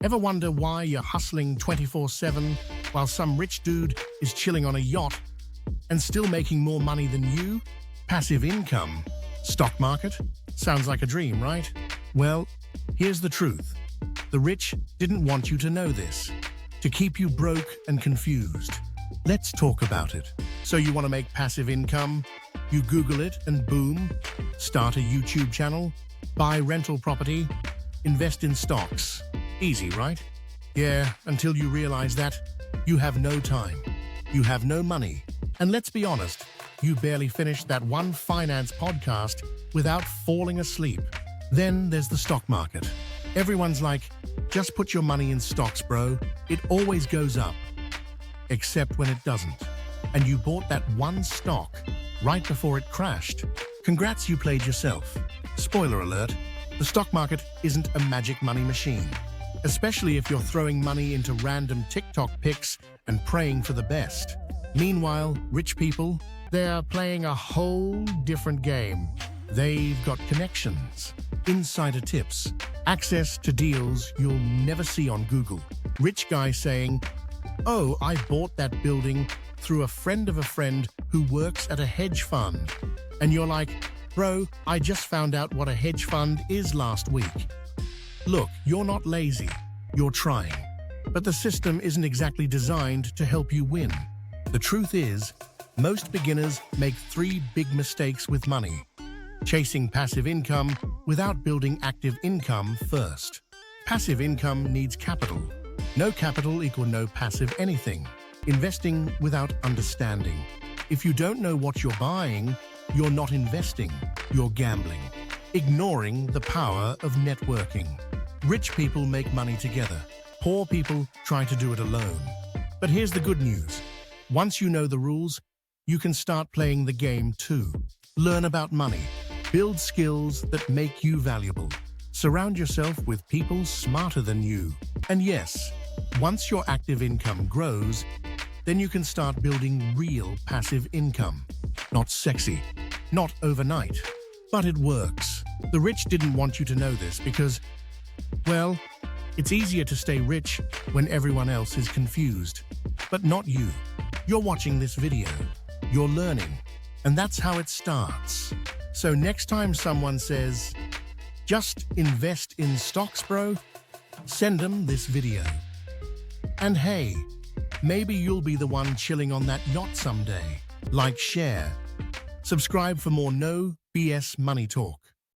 Ever wonder why you're hustling 24/7 while some rich dude is chilling on a yacht and still making more money than you? Passive income. Stock market? Sounds like a dream, right? Well, here's the truth. The rich didn't want you to know this, to keep you broke and confused. Let's talk about it. So you want to make passive income? You Google it and boom, start a YouTube channel, buy rental property, invest in stocks. Easy, right? Yeah, until you realize that you have no time, you have no money, and let's be honest, you barely finished that one finance podcast without falling asleep. Then there's the stock market. Everyone's like, just put your money in stocks, bro. It always goes up. Except when it doesn't. And you bought that one stock right before it crashed. Congrats, you played yourself. Spoiler alert, the stock market isn't a magic money machine. Especially if you're throwing money into random TikTok pics and praying for the best. Meanwhile, rich people, they're playing a whole different game. They've got connections, insider tips, access to deals you'll never see on Google. Rich guy saying, "Oh, I bought that building through a friend of a friend who works at a hedge fund." And you're like, "Bro, I just found out what a hedge fund is last week." Look, you're not lazy, you're trying. But the system isn't exactly designed to help you win. The truth is, most beginners make three big mistakes with money. Chasing passive income without building active income first. Passive income needs capital. No capital equal no passive anything. Investing without understanding. If you don't know what you're buying, you're not investing, you're gambling. Ignoring the power of networking. Rich people make money together. Poor people try to do it alone. But here's the good news. Once you know the rules, you can start playing the game too. Learn about money. Build skills that make you valuable. Surround yourself with people smarter than you. And yes, once your active income grows, then you can start building real passive income. Not sexy, not overnight, but it works. The rich didn't want you to know this because, well, it's easier to stay rich when everyone else is confused. But not you. You're watching this video. You're learning. And that's how it starts. So next time someone says, "Just invest in stocks, bro," send them this video. And hey, maybe you'll be the one chilling on that yacht someday. Like, share. Subscribe for more no BS money talk.